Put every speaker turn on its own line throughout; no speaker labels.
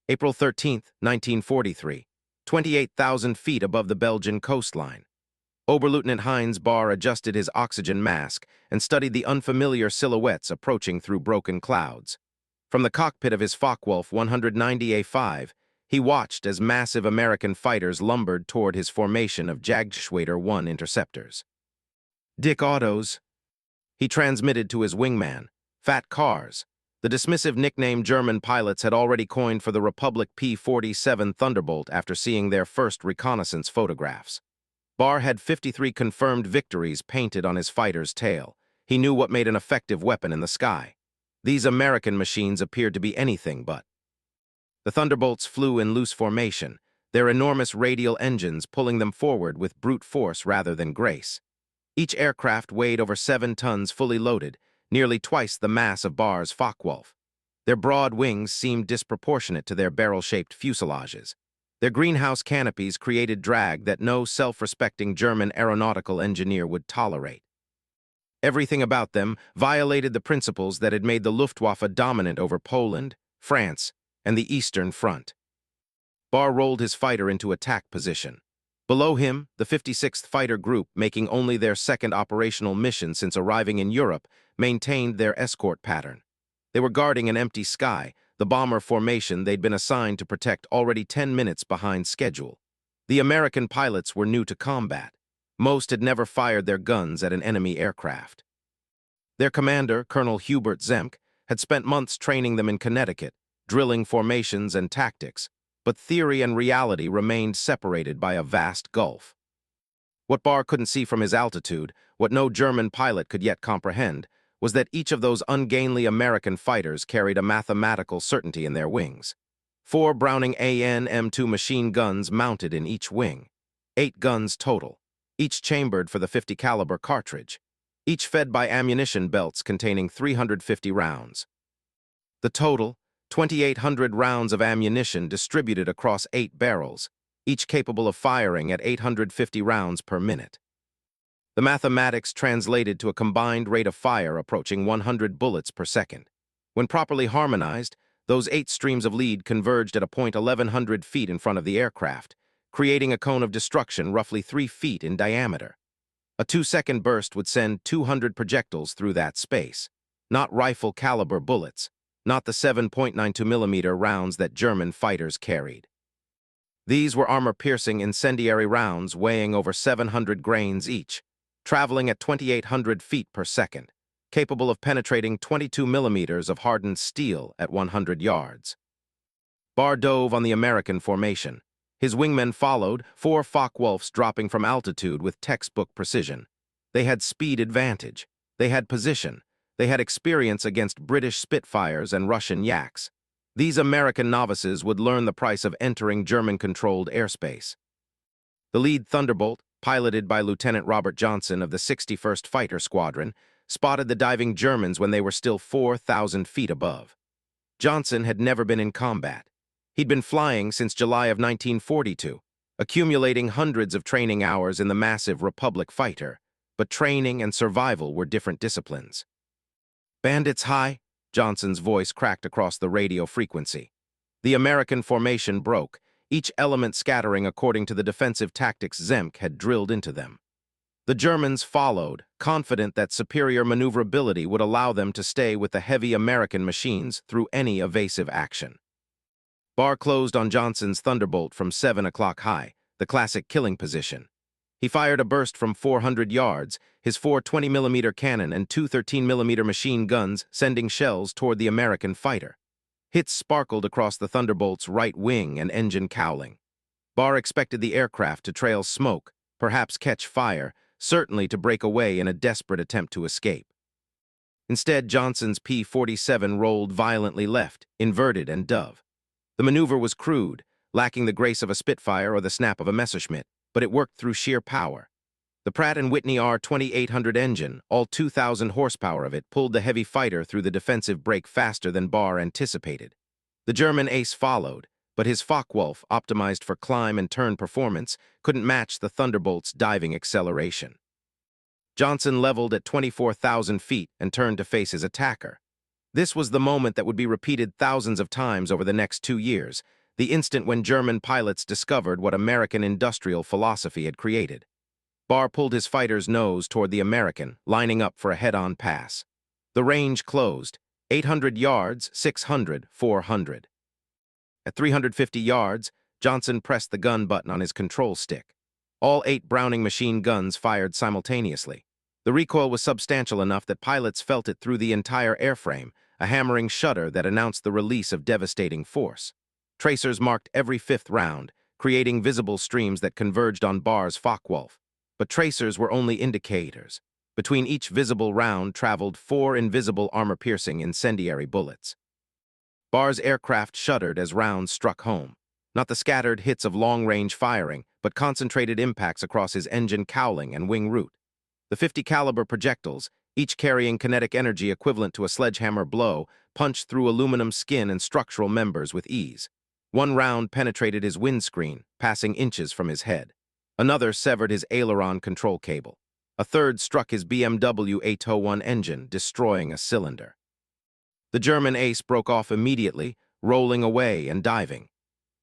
April 13, 1943, 28,000 feet above the Belgian coastline. Oberleutnant Heinz Barr adjusted his oxygen mask and studied the unfamiliar silhouettes approaching through broken clouds. From the cockpit of his Focke-Wulf 190A5, he watched as massive American fighters lumbered toward his formation of Jagdgeschwader 1 interceptors. "Dick Autos," he transmitted to his wingman. "Fat cars." The dismissive nickname German pilots had already coined for the Republic P-47 Thunderbolt after seeing their first reconnaissance photographs. Barr had 53 confirmed victories painted on his fighter's tail. He knew what made an effective weapon in the sky. These American machines appeared to be anything but. The Thunderbolts flew in loose formation, their enormous radial engines pulling them forward with brute force rather than grace. Each aircraft weighed over 7 tons fully loaded, nearly twice the mass of Barr's Focke-Wulf. Their broad wings seemed disproportionate to their barrel-shaped fuselages. Their greenhouse canopies created drag that no self-respecting German aeronautical engineer would tolerate. Everything about them violated the principles that had made the Luftwaffe dominant over Poland, France, and the Eastern Front. Barr rolled his fighter into attack position. Below him, the 56th Fighter Group, making only their second operational mission since arriving in Europe, maintained their escort pattern. They were guarding an empty sky, the bomber formation they'd been assigned to protect already 10 minutes behind schedule. The American pilots were new to combat. Most had never fired their guns at an enemy aircraft. Their commander, Colonel Hubert Zemke, had spent months training them in Connecticut, drilling formations and tactics, but theory and reality remained separated by a vast gulf. What Barr couldn't see from his altitude, what no German pilot could yet comprehend, was that each of those ungainly American fighters carried a mathematical certainty in their wings. 4 Browning AN M2 machine guns mounted in each wing. 8 guns total, each chambered for the .50 caliber cartridge, each fed by ammunition belts containing 350 rounds. The total, 2,800 rounds of ammunition distributed across 8 barrels, each capable of firing at 850 rounds per minute. The mathematics translated to a combined rate of fire approaching 100 bullets per second. When properly harmonized, those 8 streams of lead converged at a point 1,100 feet in front of the aircraft, creating a cone of destruction roughly 3 feet in diameter. A 2-second burst would send 200 projectiles through that space, not rifle-caliber bullets, not the 7.92mm rounds that German fighters carried. These were armor-piercing incendiary rounds weighing over 700 grains each, traveling at 2,800 feet per second, capable of penetrating 22 millimeters of hardened steel at 100 yards. Barr dove on the American formation. His wingmen followed, 4 Focke-Wulfs dropping from altitude with textbook precision. They had speed advantage. They had position. They had experience against British Spitfires and Russian Yaks. These American novices would learn the price of entering German-controlled airspace. The lead Thunderbolt, piloted by Lieutenant Robert Johnson of the 61st Fighter Squadron, spotted the diving Germans when they were still 4,000 feet above. Johnson had never been in combat. He'd been flying since July of 1942, accumulating hundreds of training hours in the massive Republic fighter, but training and survival were different disciplines. "Bandits high," Johnson's voice cracked across the radio frequency. The American formation broke, each element scattering according to the defensive tactics Zemke had drilled into them. The Germans followed, confident that superior maneuverability would allow them to stay with the heavy American machines through any evasive action. Barr closed on Johnson's Thunderbolt from 7 o'clock high, the classic killing position. He fired a burst from 400 yards, his 4 20mm cannon and 2 13mm machine guns sending shells toward the American fighter. Hits sparkled across the Thunderbolt's right wing and engine cowling. Barr expected the aircraft to trail smoke, perhaps catch fire, certainly to break away in a desperate attempt to escape. Instead, Johnson's P-47 rolled violently left, inverted and dove. The maneuver was crude, lacking the grace of a Spitfire or the snap of a Messerschmitt, but it worked through sheer power. The Pratt & Whitney R2800 engine, all 2,000 horsepower of it, pulled the heavy fighter through the defensive break faster than Barr anticipated. The German ace followed, but his Focke-Wulf, optimized for climb and turn performance, couldn't match the Thunderbolt's diving acceleration. Johnson leveled at 24,000 feet and turned to face his attacker. This was the moment that would be repeated thousands of times over the next 2 years, the instant when German pilots discovered what American industrial philosophy had created. Barr pulled his fighter's nose toward the American, lining up for a head-on pass. The range closed. 800 yards, 600, 400. At 350 yards, Johnson pressed the gun button on his control stick. All 8 Browning machine guns fired simultaneously. The recoil was substantial enough that pilots felt it through the entire airframe, a hammering shudder that announced the release of devastating force. Tracers marked every 5th round, creating visible streams that converged on Barr's Focke-Wulf. But tracers were only indicators. Between each visible round traveled 4 invisible armor-piercing incendiary bullets. Barr's aircraft shuddered as rounds struck home. Not the scattered hits of long-range firing, but concentrated impacts across his engine cowling and wing root. The 50-caliber projectiles, each carrying kinetic energy equivalent to a sledgehammer blow, punched through aluminum skin and structural members with ease. One round penetrated his windscreen, passing inches from his head. Another severed his aileron control cable. A third struck his BMW 801 engine, destroying a cylinder. The German ace broke off immediately, rolling away and diving.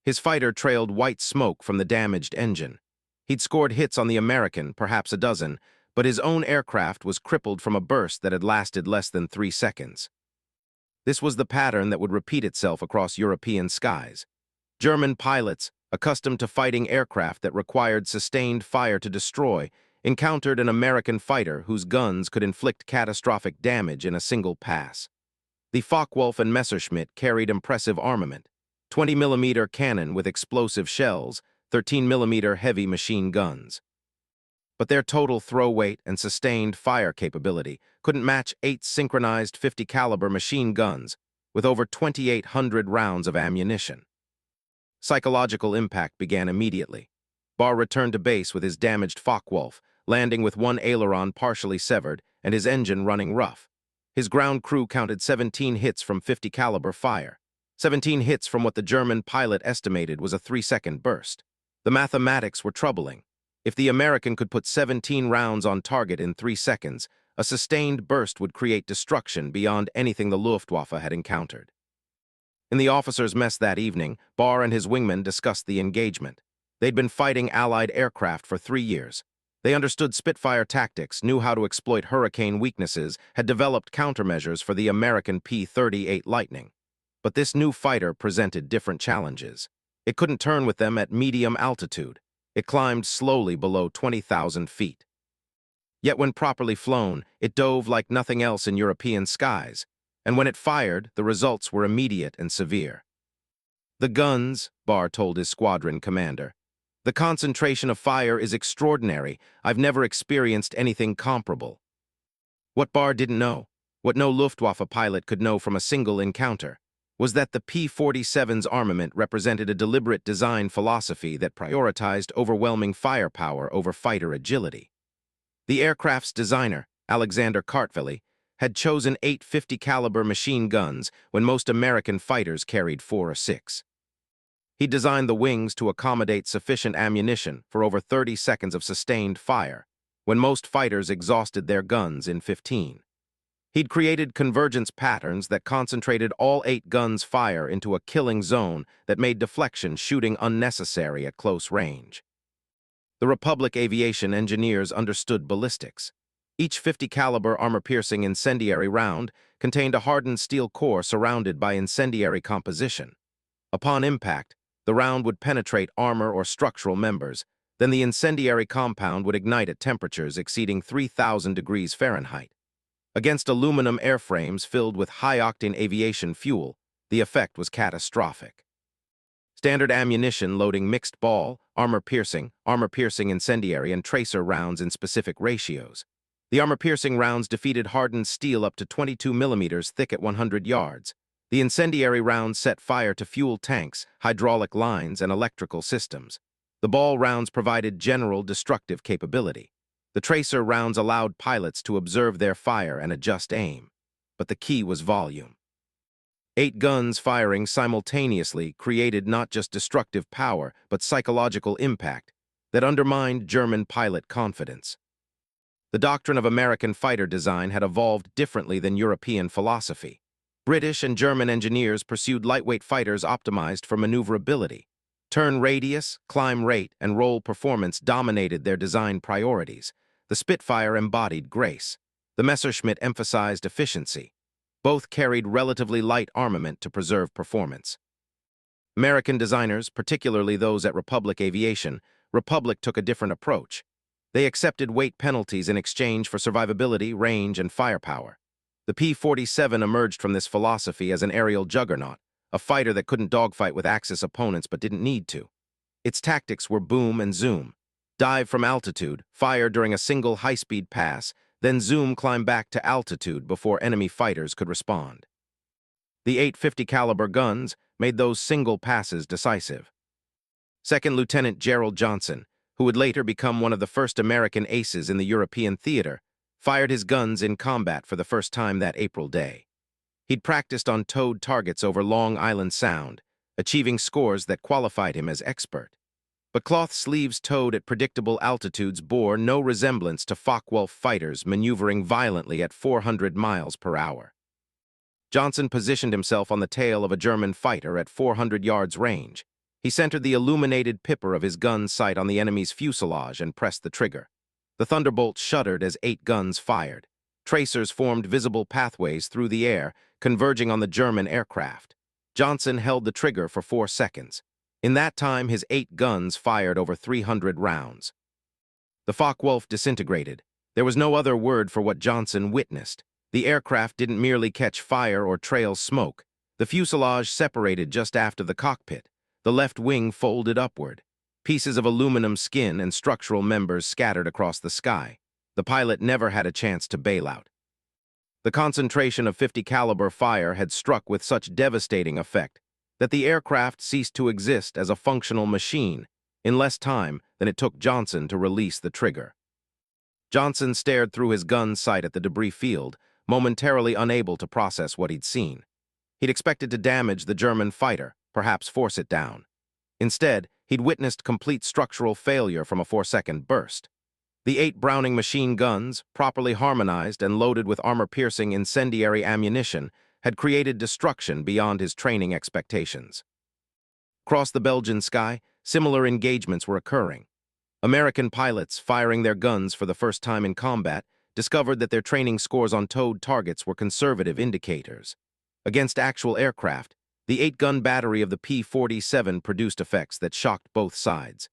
His fighter trailed white smoke from the damaged engine. He'd scored hits on the American, perhaps a dozen, but his own aircraft was crippled from a burst that had lasted less than 3 seconds. This was the pattern that would repeat itself across European skies. German pilots, accustomed to fighting aircraft that required sustained fire to destroy, encountered an American fighter whose guns could inflict catastrophic damage in a single pass. The Focke-Wulf and Messerschmitt carried impressive armament: 20mm cannon with explosive shells, 13mm heavy machine guns. But their total throw weight and sustained fire capability couldn't match 8 synchronized 50-caliber machine guns with over 2,800 rounds of ammunition. Psychological impact began immediately. Barr returned to base with his damaged Focke-Wulf, landing with one aileron partially severed and his engine running rough. His ground crew counted 17 hits from 50-caliber fire. 17 hits from what the German pilot estimated was a 3-second burst. The mathematics were troubling. If the American could put 17 rounds on target in 3 seconds, a sustained burst would create destruction beyond anything the Luftwaffe had encountered. In the officers' mess that evening, Barr and his wingmen discussed the engagement. They'd been fighting Allied aircraft for 3 years. They understood Spitfire tactics, knew how to exploit hurricane weaknesses, had developed countermeasures for the American P-38 Lightning. But this new fighter presented different challenges. It couldn't turn with them at medium altitude. It climbed slowly below 20,000 feet. Yet when properly flown, it dove like nothing else in European skies, and when it fired, the results were immediate and severe. "The guns," Barr told his squadron commander, "the concentration of fire is extraordinary. I've never experienced anything comparable." What Barr didn't know, what no Luftwaffe pilot could know from a single encounter, was that the P-47's armament represented a deliberate design philosophy that prioritized overwhelming firepower over fighter agility. The aircraft's designer, Alexander Kartveli, had chosen 8 50-caliber machine guns when most American fighters carried 4 or 6. He designed the wings to accommodate sufficient ammunition for over 30 seconds of sustained fire, when most fighters exhausted their guns in 15. He'd created convergence patterns that concentrated all 8 guns' fire into a killing zone that made deflection shooting unnecessary at close range. The Republic aviation engineers understood ballistics. Each 50-caliber armor-piercing incendiary round contained a hardened steel core surrounded by incendiary composition. Upon impact, the round would penetrate armor or structural members, then the incendiary compound would ignite at temperatures exceeding 3,000 degrees Fahrenheit. Against aluminum airframes filled with high-octane aviation fuel, the effect was catastrophic. Standard ammunition loading mixed ball, armor-piercing incendiary, and tracer rounds in specific ratios. The armor-piercing rounds defeated hardened steel up to 22 millimeters thick at 100 yards. The incendiary rounds set fire to fuel tanks, hydraulic lines, and electrical systems. The ball rounds provided general destructive capability. The tracer rounds allowed pilots to observe their fire and adjust aim. But the key was volume. 8 guns firing simultaneously created not just destructive power, but psychological impact that undermined German pilot confidence. The doctrine of American fighter design had evolved differently than European philosophy. British and German engineers pursued lightweight fighters optimized for maneuverability. Turn radius, climb rate, and roll performance dominated their design priorities. The Spitfire embodied grace. The Messerschmitt emphasized efficiency. Both carried relatively light armament to preserve performance. American designers, particularly those at Republic Aviation, Republic took a different approach. They accepted weight penalties in exchange for survivability, range, and firepower. The P-47 emerged from this philosophy as an aerial juggernaut, a fighter that couldn't dogfight with Axis opponents but didn't need to. Its tactics were boom and zoom. Dive from altitude, fire during a single high-speed pass, then zoom climb back to altitude before enemy fighters could respond. The 850 caliber guns made those single passes decisive. Second Lieutenant Gerald Johnson, who would later become one of the first American aces in the European theater, fired his guns in combat for the first time that April day. He'd practiced on towed targets over Long Island Sound, achieving scores that qualified him as expert. But cloth sleeves towed at predictable altitudes bore no resemblance to Focke-Wulf fighters maneuvering violently at 400 miles per hour. Johnson positioned himself on the tail of a German fighter at 400 yards range. He centered the illuminated pipper of his gun's sight on the enemy's fuselage and pressed the trigger. The Thunderbolt shuddered as 8 guns fired. Tracers formed visible pathways through the air, converging on the German aircraft. Johnson held the trigger for 4 seconds. In that time, his 8 guns fired over 300 rounds. The Focke-Wulf disintegrated. There was no other word for what Johnson witnessed. The aircraft didn't merely catch fire or trail smoke. The fuselage separated just after the cockpit. The left wing folded upward. Pieces of aluminum skin and structural members scattered across the sky. The pilot never had a chance to bail out. The concentration of 50 caliber fire had struck with such devastating effect that the aircraft ceased to exist as a functional machine in less time than it took Johnson to release the trigger. Johnson stared through his gun's sight at the debris field, momentarily unable to process what he'd seen. He'd expected to damage the German fighter, perhaps force it down. Instead, he'd witnessed complete structural failure from a 4-second burst. The 8 Browning machine guns, properly harmonized and loaded with armor-piercing incendiary ammunition, had created destruction beyond his training expectations. Across the Belgian sky, similar engagements were occurring. American pilots, firing their guns for the first time in combat, discovered that their training scores on towed targets were conservative indicators. Against actual aircraft, the 8-gun battery of the P-47 produced effects that shocked both sides.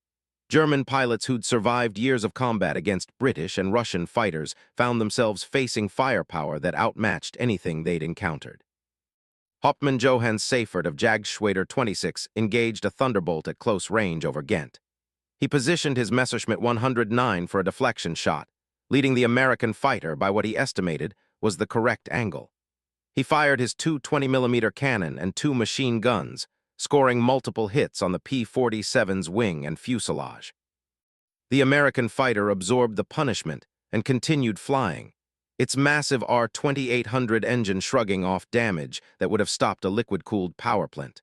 German pilots who'd survived years of combat against British and Russian fighters found themselves facing firepower that outmatched anything they'd encountered. Hauptmann Johannes Seifert of Jagdschwader 26 engaged a Thunderbolt at close range over Ghent. He positioned his Messerschmitt 109 for a deflection shot, leading the American fighter by what he estimated was the correct angle. He fired his 2 20mm cannon and 2 machine guns, scoring multiple hits on the P-47's wing and fuselage. The American fighter absorbed the punishment and continued flying, its massive R-2800 engine shrugging off damage that would have stopped a liquid-cooled power plant.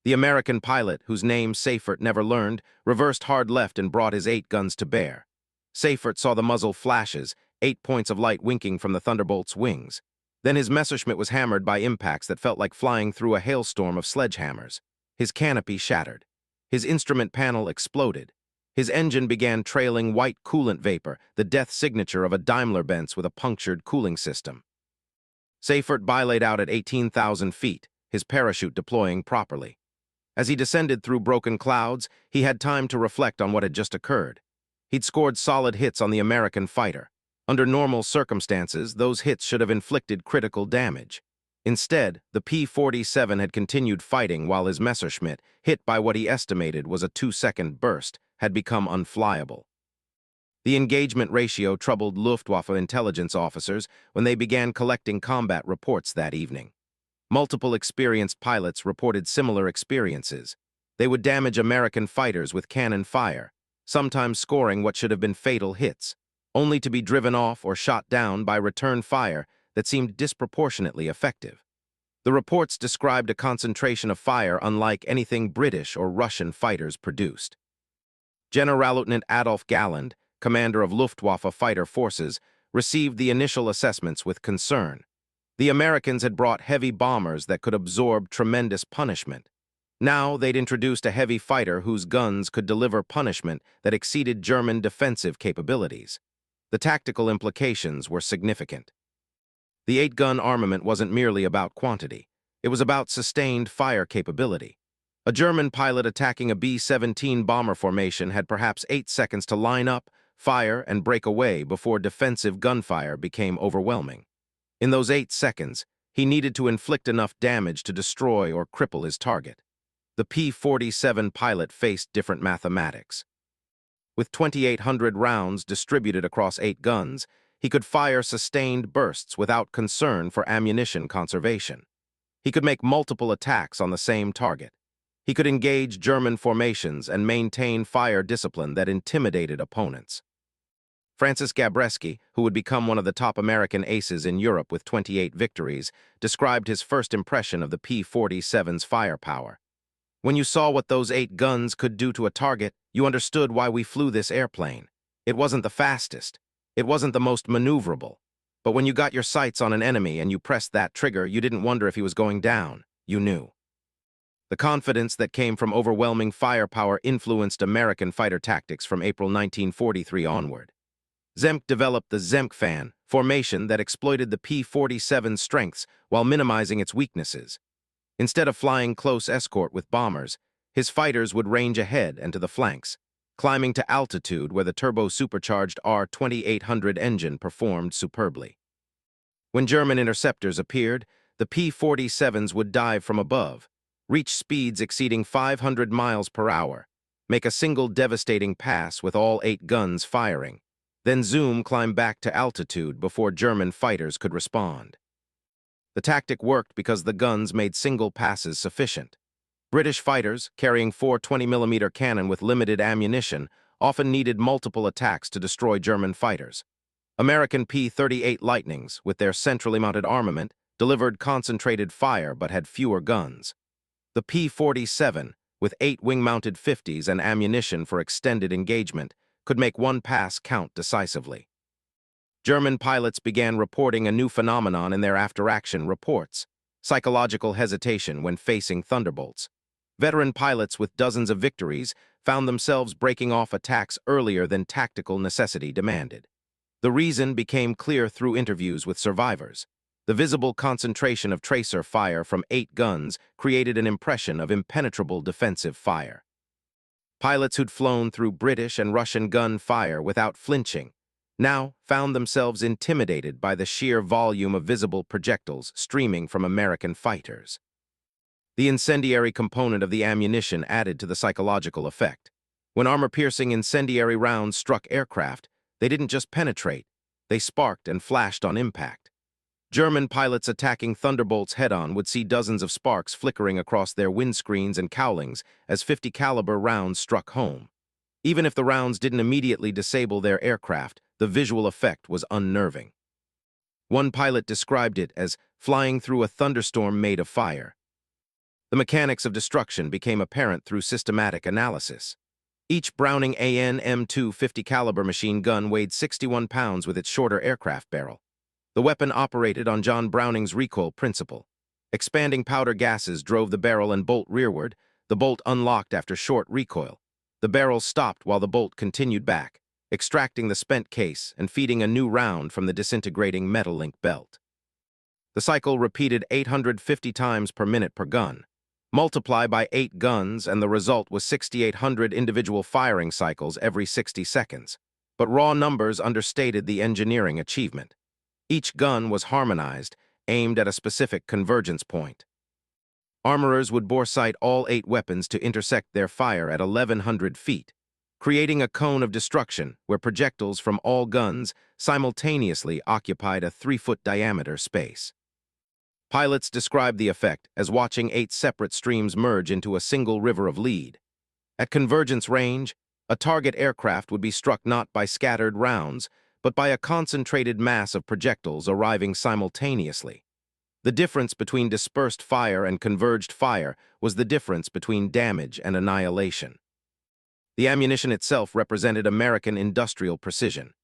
The American pilot, whose name Seifert never learned, reversed hard left and brought his 8 guns to bear. Seifert saw the muzzle flashes, 8 points of light winking from the Thunderbolt's wings. Then his Messerschmitt was hammered by impacts that felt like flying through a hailstorm of sledgehammers. His canopy shattered. His instrument panel exploded. His engine began trailing white coolant vapor, the death signature of a Daimler-Benz with a punctured cooling system. Seifert bilayed out at 18,000 feet, his parachute deploying properly. As he descended through broken clouds, he had time to reflect on what had just occurred. He'd scored solid hits on the American fighter. Under normal circumstances, those hits should have inflicted critical damage. Instead, the P-47 had continued fighting while his Messerschmitt, hit by what he estimated was a 2-second burst, had become unflyable. The engagement ratio troubled Luftwaffe intelligence officers when they began collecting combat reports that evening. Multiple experienced pilots reported similar experiences. They would damage American fighters with cannon fire, sometimes scoring what should have been fatal hits, only to be driven off or shot down by return fire that seemed disproportionately effective. The reports described a concentration of fire unlike anything British or Russian fighters produced. Generalleutnant Adolf Galland, commander of Luftwaffe fighter forces, received the initial assessments with concern. The Americans had brought heavy bombers that could absorb tremendous punishment. Now they'd introduced a heavy fighter whose guns could deliver punishment that exceeded German defensive capabilities. The tactical implications were significant. The 8-gun armament wasn't merely about quantity. It was about sustained fire capability. A German pilot attacking a B-17 bomber formation had perhaps 8 seconds to line up, fire, and break away before defensive gunfire became overwhelming. In those 8 seconds, he needed to inflict enough damage to destroy or cripple his target. The P-47 pilot faced different mathematics. With 2,800 rounds distributed across 8 guns, he could fire sustained bursts without concern for ammunition conservation. He could make multiple attacks on the same target. He could engage German formations and maintain fire discipline that intimidated opponents. Francis Gabreski, who would become one of the top American aces in Europe with 28 victories, described his first impression of the P-47's firepower. "When you saw what those 8 guns could do to a target, you understood why we flew this airplane. It wasn't the fastest. It wasn't the most maneuverable. But when you got your sights on an enemy and you pressed that trigger, you didn't wonder if he was going down. You knew." The confidence that came from overwhelming firepower influenced American fighter tactics from April 1943 onward. Zemk developed the Zemkfan formation that exploited the P-47's strengths while minimizing its weaknesses. Instead of flying close escort with bombers, his fighters would range ahead and to the flanks, climbing to altitude where the turbo-supercharged R-2800 engine performed superbly. When German interceptors appeared, the P-47's would dive from above, reach speeds exceeding 500 miles per hour, make a single devastating pass with all 8 guns firing, then climb back to altitude before German fighters could respond. The tactic worked because the guns made single passes sufficient. British fighters, carrying 4 20mm cannon with limited ammunition, often needed multiple attacks to destroy German fighters. American P-38 Lightnings, with their centrally mounted armament, delivered concentrated fire but had fewer guns. The P-47, with 8 wing-mounted 50s and ammunition for extended engagement, could make one pass count decisively. German pilots began reporting a new phenomenon in their after-action reports: psychological hesitation when facing Thunderbolts. Veteran pilots with dozens of victories found themselves breaking off attacks earlier than tactical necessity demanded. The reason became clear through interviews with survivors. The visible concentration of tracer fire from 8 guns created an impression of impenetrable defensive fire. Pilots who'd flown through British and Russian gun fire without flinching now found themselves intimidated by the sheer volume of visible projectiles streaming from American fighters. The incendiary component of the ammunition added to the psychological effect. When armor-piercing incendiary rounds struck aircraft, they didn't just penetrate, they sparked and flashed on impact. German pilots attacking Thunderbolts head-on would see dozens of sparks flickering across their windscreens and cowlings as 50-caliber rounds struck home. Even if the rounds didn't immediately disable their aircraft, the visual effect was unnerving. One pilot described it as flying through a thunderstorm made of fire. The mechanics of destruction became apparent through systematic analysis. Each Browning AN M2 50-caliber machine gun weighed 61 pounds with its shorter aircraft barrel. The weapon operated on John Browning's recoil principle. Expanding powder gases drove the barrel and bolt rearward. The bolt unlocked after short recoil. The barrel stopped while the bolt continued back, extracting the spent case and feeding a new round from the disintegrating metal link belt. The cycle repeated 850 times per minute per gun. Multiply by 8 guns and the result was 6,800 individual firing cycles every 60 seconds. But raw numbers understated the engineering achievement. Each gun was harmonized, aimed at a specific convergence point. Armorers would bore sight all 8 weapons to intersect their fire at 1,100 feet, creating a cone of destruction where projectiles from all guns simultaneously occupied a 3-foot diameter space. Pilots described the effect as watching 8 separate streams merge into a single river of lead. At convergence range, a target aircraft would be struck not by scattered rounds, but by a concentrated mass of projectiles arriving simultaneously. The difference between dispersed fire and converged fire was the difference between damage and annihilation. The ammunition itself represented American industrial precision.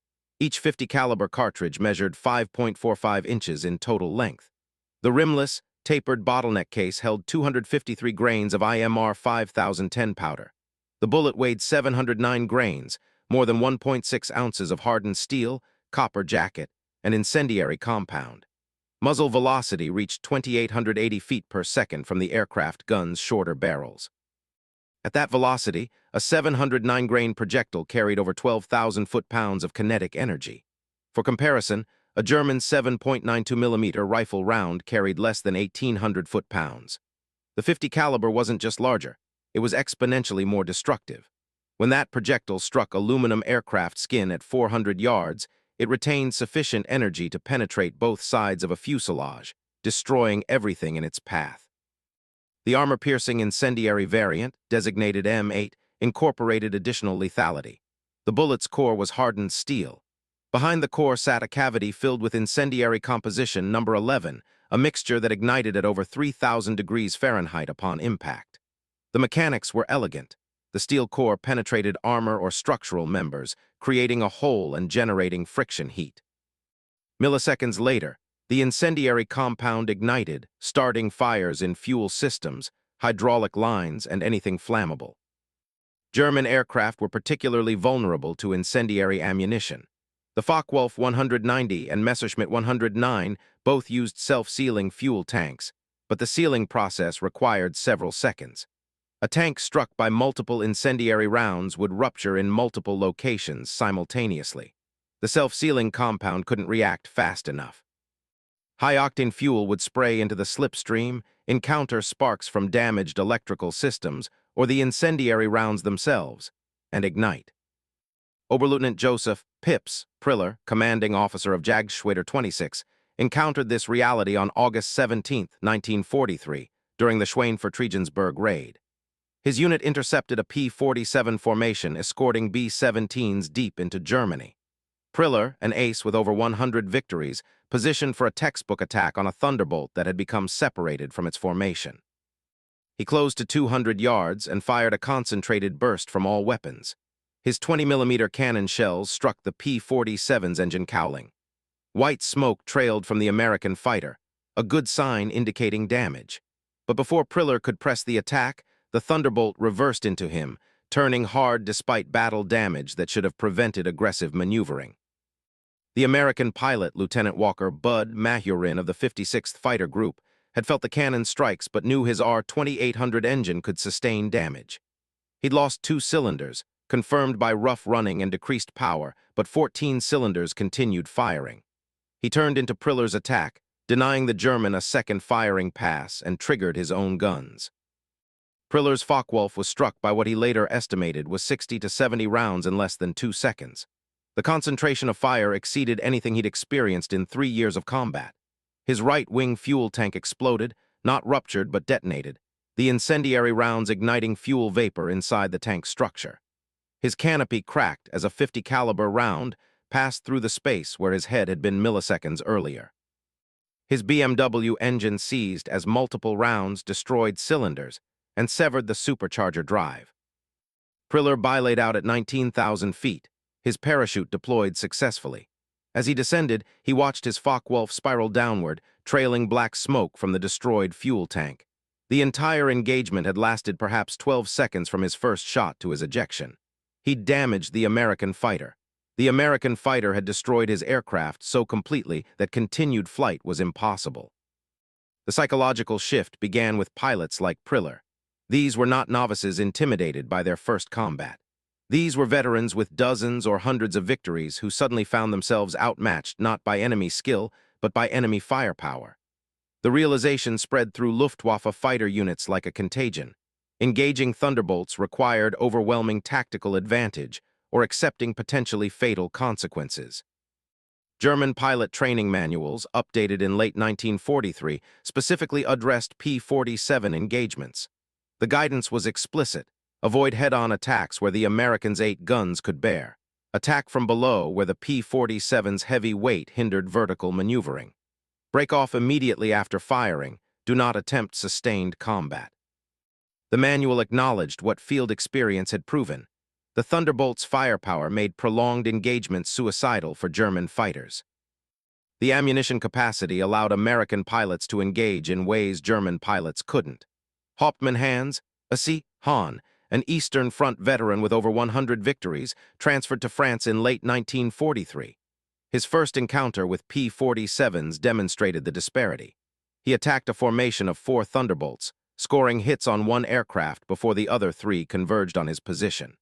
Each 50-caliber cartridge measured 5.45 inches in total length. The rimless, tapered bottleneck case held 253 grains of IMR 5010 powder. The bullet weighed 709 grains, more than 1.6 ounces of hardened steel, copper jacket, and incendiary compound. Muzzle velocity reached 2,880 feet per second from the aircraft gun's shorter barrels. At that velocity, a 709-grain projectile carried over 12,000 foot-pounds of kinetic energy. For comparison, a German 7.92mm rifle round carried less than 1,800 foot-pounds. The .50 caliber wasn't just larger, it was exponentially more destructive. When that projectile struck aluminum aircraft skin at 400 yards, it retained sufficient energy to penetrate both sides of a fuselage, destroying everything in its path. The armor-piercing incendiary variant, designated M8, incorporated additional lethality. The bullet's core was hardened steel. Behind the core sat a cavity filled with incendiary composition number 11, a mixture that ignited at over 3,000 degrees Fahrenheit upon impact. The mechanics were elegant. The steel core penetrated armor or structural members, creating a hole and generating friction heat. Milliseconds later, the incendiary compound ignited, starting fires in fuel systems, hydraulic lines, and anything flammable. German aircraft were particularly vulnerable to incendiary ammunition. The Focke-Wulf 190 and Messerschmitt 109 both used self-sealing fuel tanks, but the sealing process required several seconds. A tank struck by multiple incendiary rounds would rupture in multiple locations simultaneously. The self-sealing compound couldn't react fast enough. High-octane fuel would spray into the slipstream, encounter sparks from damaged electrical systems or the incendiary rounds themselves, and ignite. Oberleutnant Joseph Pips Priller, commanding officer of Jagdschwader 26, encountered this reality on August 17, 1943, during the Schweinfurt-Regensburg raid. His unit intercepted a P-47 formation escorting B-17s deep into Germany. Priller, an ace with over 100 victories, positioned for a textbook attack on a Thunderbolt that had become separated from its formation. He closed to 200 yards and fired a concentrated burst from all weapons. His 20mm cannon shells struck the P-47's engine cowling. White smoke trailed from the American fighter, a good sign indicating damage. But before Priller could press the attack, the Thunderbolt reversed into him, turning hard despite battle damage that should have prevented aggressive maneuvering. The American pilot, Lieutenant Walker Bud Mahurin of the 56th Fighter Group, had felt the cannon strikes but knew his R-2800 engine could sustain damage. He'd lost 2 cylinders, confirmed by rough running and decreased power, but 14 cylinders continued firing. He turned into Priller's attack, denying the German a second firing pass and triggered his own guns. Priller's Focke-Wulf was struck by what he later estimated was 60 to 70 rounds in less than 2 seconds. The concentration of fire exceeded anything he'd experienced in 3 years of combat. His right-wing fuel tank exploded, not ruptured but detonated, the incendiary rounds igniting fuel vapor inside the tank's structure. His canopy cracked as a .50 caliber round passed through the space where his head had been milliseconds earlier. His BMW engine seized as multiple rounds destroyed cylinders and severed the supercharger drive. Priller bilayed out at 19,000 feet, his parachute deployed successfully. As he descended, he watched his Focke-Wulf spiral downward, trailing black smoke from the destroyed fuel tank. The entire engagement had lasted perhaps 12 seconds from his first shot to his ejection. He'd damaged the American fighter. The American fighter had destroyed his aircraft so completely that continued flight was impossible. The psychological shift began with pilots like Priller. These were not novices intimidated by their first combat. These were veterans with dozens or hundreds of victories who suddenly found themselves outmatched not by enemy skill, but by enemy firepower. The realization spread through Luftwaffe fighter units like a contagion. Engaging Thunderbolts required overwhelming tactical advantage or accepting potentially fatal consequences. German pilot training manuals, updated in late 1943, specifically addressed P-47 engagements. The guidance was explicit. Avoid head-on attacks where the Americans' 8 guns could bear. Attack from below where the P-47's heavy weight hindered vertical maneuvering. Break off immediately after firing. Do not attempt sustained combat. The manual acknowledged what field experience had proven. The Thunderbolt's firepower made prolonged engagement suicidal for German fighters. The ammunition capacity allowed American pilots to engage in ways German pilots couldn't. Hauptmann Hans, a C. Hahn, an Eastern Front veteran with over 100 victories, transferred to France in late 1943. His first encounter with P-47's demonstrated the disparity. He attacked a formation of 4 Thunderbolts, scoring hits on one aircraft before the other 3 converged on his position.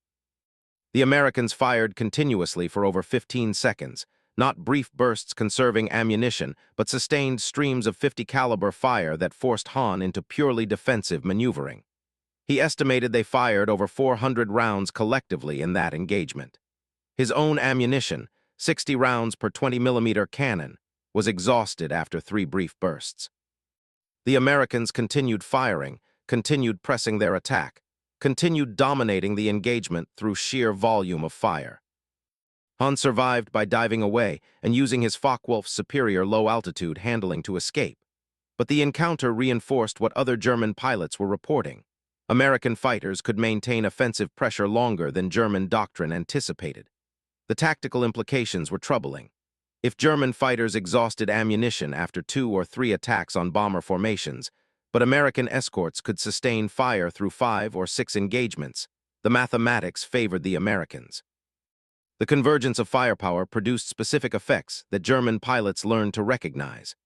The Americans fired continuously for over 15 seconds, not brief bursts conserving ammunition, but sustained streams of 50 caliber fire that forced Hahn into purely defensive maneuvering. He estimated they fired over 400 rounds collectively in that engagement. His own ammunition, 60 rounds per 20mm cannon, was exhausted after 3 brief bursts. The Americans continued firing, continued pressing their attack, continued dominating the engagement through sheer volume of fire. Hahn survived by diving away and using his Focke-Wulf's superior low-altitude handling to escape. But the encounter reinforced what other German pilots were reporting. American fighters could maintain offensive pressure longer than German doctrine anticipated. The tactical implications were troubling. If German fighters exhausted ammunition after 2 or 3 attacks on bomber formations, but American escorts could sustain fire through 5 or 6 engagements, the mathematics favored the Americans. The convergence of firepower produced specific effects that German pilots learned to recognize.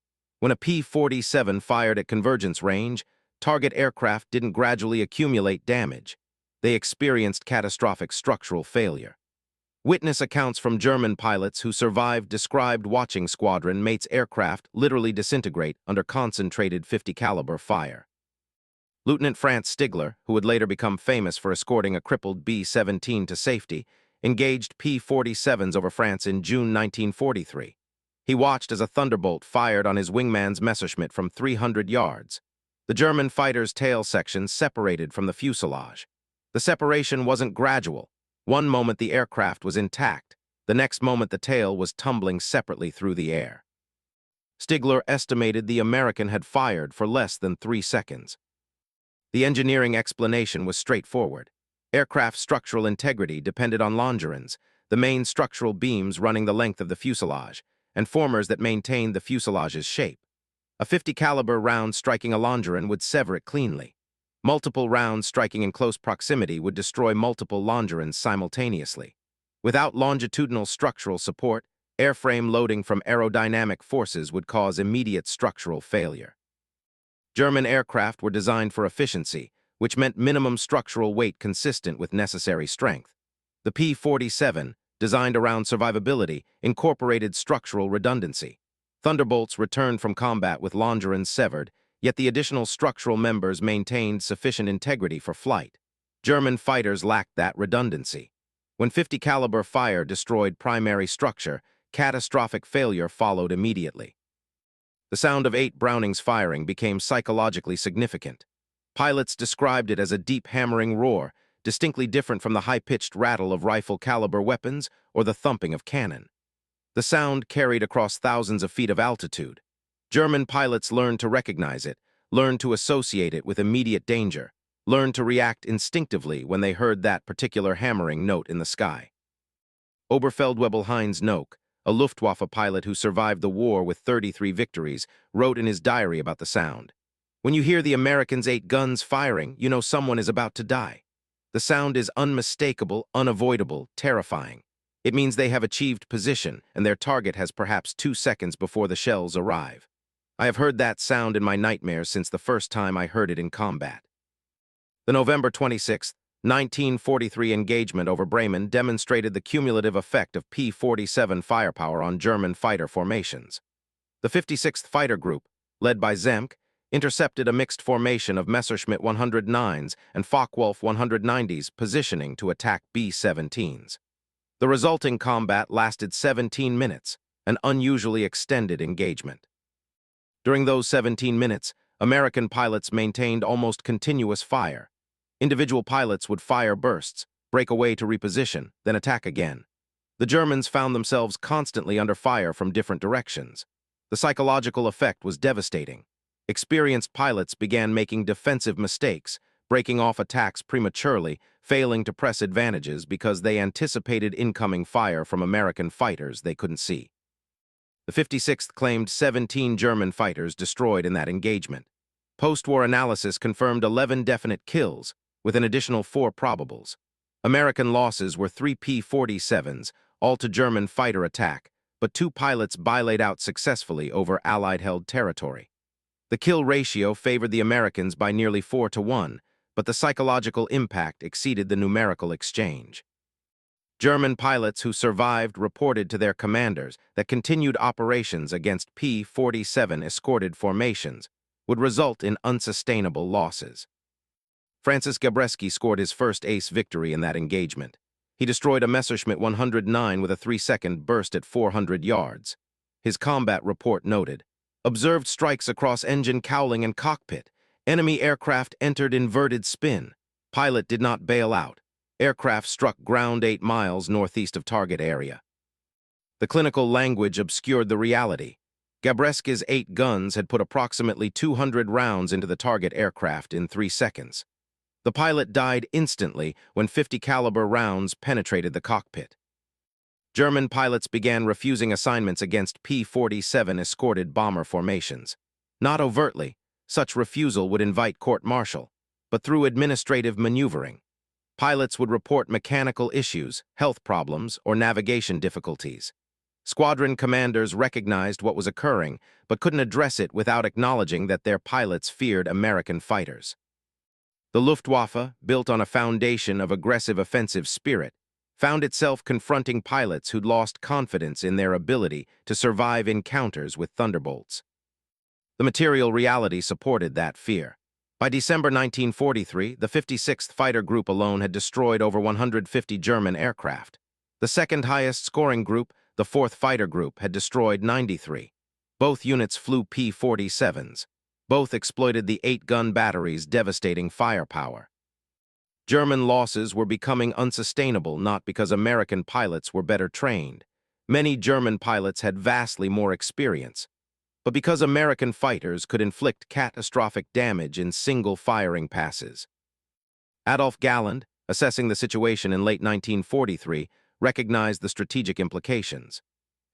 When a P-47 fired at convergence range, target aircraft didn't gradually accumulate damage. They experienced catastrophic structural failure. Witness accounts from German pilots who survived described watching squadron mates' aircraft literally disintegrate under concentrated 50 caliber fire. Lieutenant Franz Stigler, who would later become famous for escorting a crippled B-17 to safety, engaged P-47's over France in June 1943. He watched as a Thunderbolt fired on his wingman's Messerschmitt from 300 yards. The German fighter's tail section separated from the fuselage. The separation wasn't gradual. One moment the aircraft was intact, the next moment the tail was tumbling separately through the air. Stigler estimated the American had fired for less than 3 seconds. The engineering explanation was straightforward. Aircraft structural integrity depended on longerons, the main structural beams running the length of the fuselage, and formers that maintained the fuselage's shape. A 50 caliber round striking a longeron would sever it cleanly. Multiple rounds striking in close proximity would destroy multiple longerons simultaneously. Without longitudinal structural support, airframe loading from aerodynamic forces would cause immediate structural failure. German aircraft were designed for efficiency, which meant minimum structural weight consistent with necessary strength. The P-47, designed around survivability, incorporated structural redundancy. Thunderbolts returned from combat with longerons severed, yet the additional structural members maintained sufficient integrity for flight. German fighters lacked that redundancy. When 50 caliber fire destroyed primary structure, catastrophic failure followed immediately. The sound of 8 Brownings firing became psychologically significant. Pilots described it as a deep hammering roar, distinctly different from the high-pitched rattle of rifle-caliber weapons or the thumping of cannon. The sound carried across thousands of feet of altitude. German pilots learned to recognize it, learned to associate it with immediate danger, learned to react instinctively when they heard that particular hammering note in the sky. Oberfeldwebel Heinz Nock, a Luftwaffe pilot who survived the war with 33 victories, wrote in his diary about the sound. When you hear the Americans' 8 guns firing, you know someone is about to die. The sound is unmistakable, unavoidable, terrifying. It means they have achieved position, and their target has perhaps 2 seconds before the shells arrive. I have heard that sound in my nightmares since the first time I heard it in combat. The November 26, 1943 engagement over Bremen demonstrated the cumulative effect of P-47 firepower on German fighter formations. The 56th Fighter Group, led by Zemke, intercepted a mixed formation of Messerschmitt 109s and Focke-Wulf 190s positioning to attack B-17s. The resulting combat lasted 17 minutes, an unusually extended engagement. During those 17 minutes, American pilots maintained almost continuous fire. Individual pilots would fire bursts, break away to reposition, then attack again. The Germans found themselves constantly under fire from different directions. The psychological effect was devastating. Experienced pilots began making defensive mistakes, breaking off attacks prematurely, failing to press advantages because they anticipated incoming fire from American fighters they couldn't see. The The 56th claimed 17 German fighters destroyed in that engagement. Post-war analysis confirmed 11 definite kills, with an additional 4 probables. American losses were 3 P-47's, all to German fighter attack, but 2 pilots bilayed out successfully over Allied-held territory. The kill ratio favored the Americans by nearly 4-1, but the psychological impact exceeded the numerical exchange. German pilots who survived reported to their commanders that continued operations against P-47 escorted formations would result in unsustainable losses. Francis Gabreski scored his first ace victory in that engagement. He destroyed a Messerschmitt 109 with a 3-second burst at 400 yards. His combat report noted, "Observed strikes across engine cowling and cockpit. Enemy aircraft entered inverted spin. Pilot did not bail out. Aircraft struck ground 8 miles northeast of target area." The clinical language obscured the reality. Gabreski's 8 guns had put approximately 200 rounds into the target aircraft in 3 seconds. The pilot died instantly when 50 caliber rounds penetrated the cockpit. German pilots began refusing assignments against P-47 escorted bomber formations. Not overtly, such refusal would invite court-martial, but through administrative maneuvering. Pilots would report mechanical issues, health problems, or navigation difficulties. Squadron commanders recognized what was occurring, but couldn't address it without acknowledging that their pilots feared American fighters. The Luftwaffe, built on a foundation of aggressive offensive spirit, found itself confronting pilots who'd lost confidence in their ability to survive encounters with Thunderbolts. The material reality supported that fear. By December 1943, the 56th Fighter Group alone had destroyed over 150 German aircraft. The second highest scoring group, the 4th Fighter Group, had destroyed 93. Both units flew P-47's. Both exploited the 8-gun battery's devastating firepower. German losses were becoming unsustainable not because American pilots were better trained. Many German pilots had vastly more experience, but because American fighters could inflict catastrophic damage in single firing passes. Adolf Galland, assessing the situation in late 1943, recognized the strategic implications.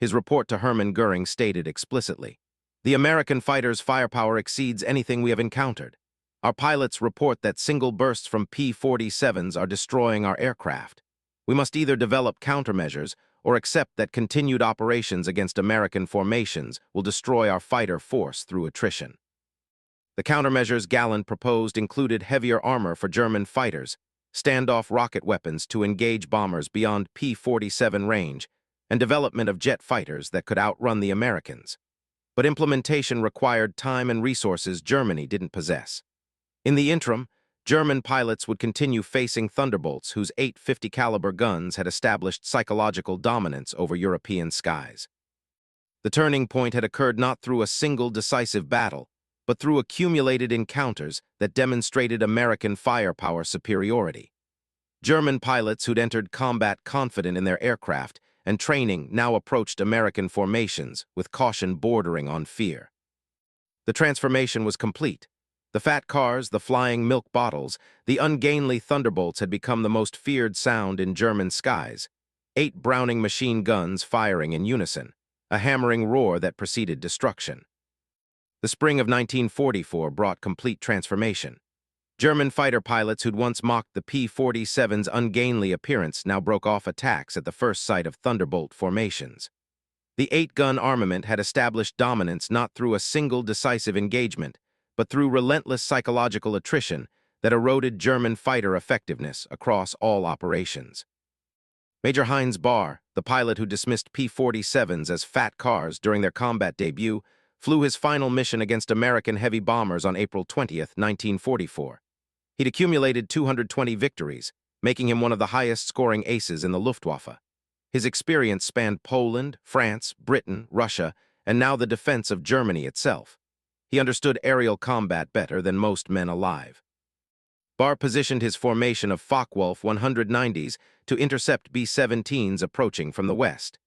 His report to Hermann Göring stated explicitly, "The American fighters' firepower exceeds anything we have encountered. Our pilots report that single bursts from P-47's are destroying our aircraft. We must either develop countermeasures or accept that continued operations against American formations will destroy our fighter force through attrition." The countermeasures Galland proposed included heavier armor for German fighters, standoff rocket weapons to engage bombers beyond P-47 range, and development of jet fighters that could outrun the Americans. But implementation required time and resources Germany didn't possess. In the interim, German pilots would continue facing Thunderbolts whose 850 caliber guns had established psychological dominance over European skies. The turning point had occurred not through a single decisive battle, but through accumulated encounters that demonstrated American firepower superiority. German pilots who'd entered combat confident in their aircraft and training now approached American formations with caution bordering on fear. The transformation was complete. The fat cars, the flying milk bottles, the ungainly Thunderbolts had become the most feared sound in German skies. 8 Browning machine guns firing in unison, a hammering roar that preceded destruction. The spring of 1944 brought complete transformation. German fighter pilots who'd once mocked the P-47's ungainly appearance now broke off attacks at the first sight of Thunderbolt formations. The 8-gun armament had established dominance not through a single decisive engagement, but through relentless psychological attrition that eroded German fighter effectiveness across all operations. Major Heinz Bahr, the pilot who dismissed P-47's as fat cars during their combat debut, flew his final mission against American heavy bombers on April 20, 1944. He'd accumulated 220 victories, making him one of the highest-scoring aces in the Luftwaffe. His experience spanned Poland, France, Britain, Russia, and now the defense of Germany itself. He understood aerial combat better than most men alive. Bahr positioned his formation of Focke-Wulf 190s to intercept B-17s approaching from the west.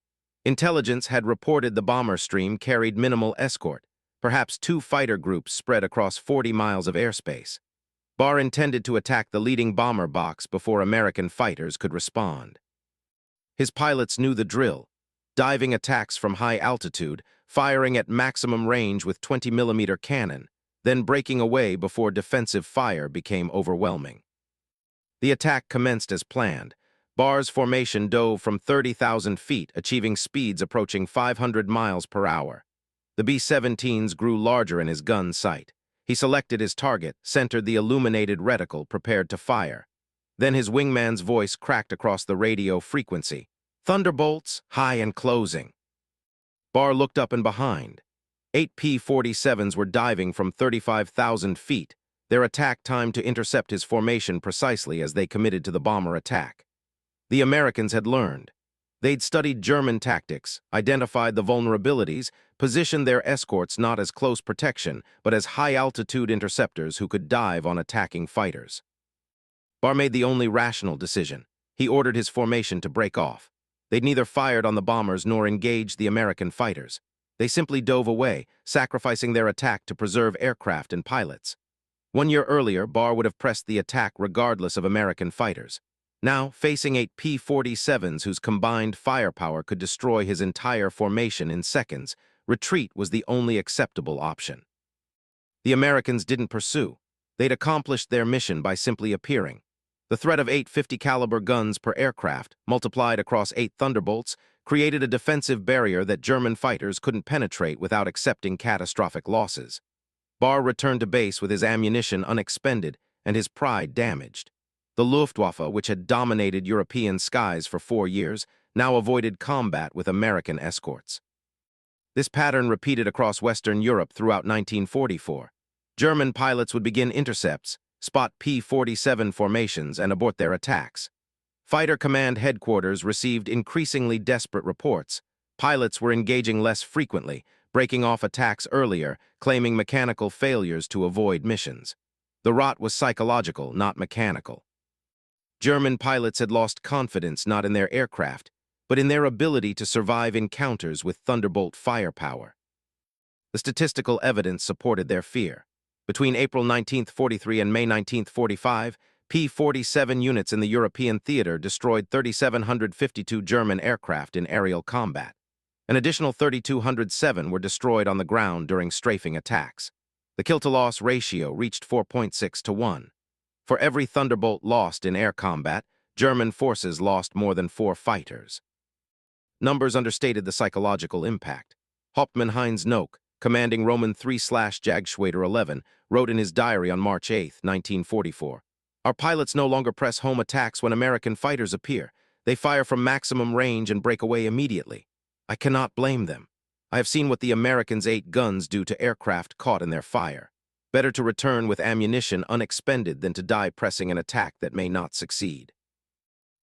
Intelligence had reported the bomber stream carried minimal escort, perhaps 2 fighter groups spread across 40 miles of airspace. Bahr intended to attack the leading bomber box before American fighters could respond. His pilots knew the drill. diving attacks from high altitude, firing at maximum range with 20mm cannon, then breaking away before defensive fire became overwhelming. The attack commenced as planned. Barr's formation dove from 30,000 feet, achieving speeds approaching 500 miles per hour. The B-17s grew larger in his gun sight. He selected his target, centered the illuminated reticle, prepared to fire. Then his wingman's voice cracked across the radio frequency. "Thunderbolts, high and closing." Barr looked up and behind. 8 P-47's were diving from 35,000 feet, their attack timed to intercept his formation precisely as they committed to the bomber attack. The Americans had learned. They'd studied German tactics, identified the vulnerabilities, positioned their escorts not as close protection, but as high-altitude interceptors who could dive on attacking fighters. Barr made the only rational decision. He ordered his formation to break off. They'd neither fired on the bombers nor engaged the American fighters. They simply dove away, sacrificing their attack to preserve aircraft and pilots. 1 year earlier, Barr would have pressed the attack regardless of American fighters. Now, facing 8 P-47's whose combined firepower could destroy his entire formation in seconds, retreat was the only acceptable option. The Americans didn't pursue. They'd accomplished their mission by simply appearing. The threat of 8 50-caliber guns per aircraft, multiplied across 8 Thunderbolts, created a defensive barrier that German fighters couldn't penetrate without accepting catastrophic losses. Barr returned to base with his ammunition unexpended and his pride damaged. The Luftwaffe, which had dominated European skies for 4 years, now avoided combat with American escorts. This pattern repeated across Western Europe throughout 1944. German pilots would begin intercepts, spot P-47 formations, and abort their attacks. Fighter Command Headquarters received increasingly desperate reports. Pilots were engaging less frequently, breaking off attacks earlier, claiming mechanical failures to avoid missions. The rot was psychological, not mechanical. German pilots had lost confidence not in their aircraft, but in their ability to survive encounters with Thunderbolt firepower. The statistical evidence supported their fear. Between April 1943 and May 1945, P-47 units in the European theater destroyed 3,752 German aircraft in aerial combat. An additional 3,207 were destroyed on the ground during strafing attacks. The kill-to-loss ratio reached 4.6 to 1. For every Thunderbolt lost in air combat, German forces lost more than 4 fighters. Numbers understated the psychological impact. Hauptmann Heinz Nock, commanding Roman 3/Jagdschwader 11, wrote in his diary on March 8, 1944, "Our pilots no longer press home attacks when American fighters appear. They fire from maximum range and break away immediately. I cannot blame them. I have seen what the Americans' 8 guns do to aircraft caught in their fire. Better to return with ammunition unexpended than to die pressing an attack that may not succeed."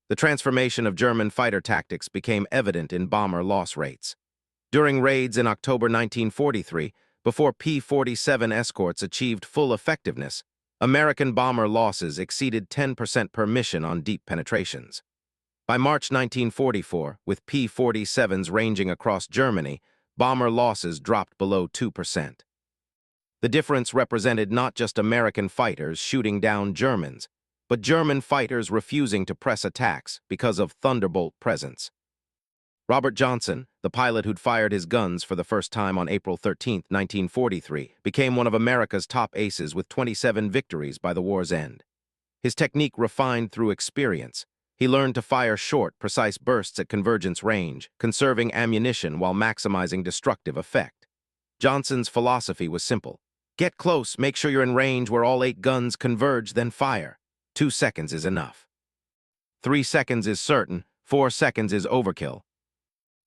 The transformation of German fighter tactics became evident in bomber loss rates. During raids in October 1943, before P-47 escorts achieved full effectiveness, American bomber losses exceeded 10% per mission on deep penetrations. By March 1944, with P-47's ranging across Germany, bomber losses dropped below 2%. The difference represented not just American fighters shooting down Germans, but German fighters refusing to press attacks because of Thunderbolt presence. Robert Johnson, the pilot who'd fired his guns for the first time on April 13, 1943, became one of America's top aces with 27 victories by the war's end. His technique refined through experience. He learned to fire short, precise bursts at convergence range, conserving ammunition while maximizing destructive effect. Johnson's philosophy was simple. Get close, make sure you're in range where all 8 guns converge, then fire. 2 seconds is enough. 3 seconds is certain, 4 seconds is overkill.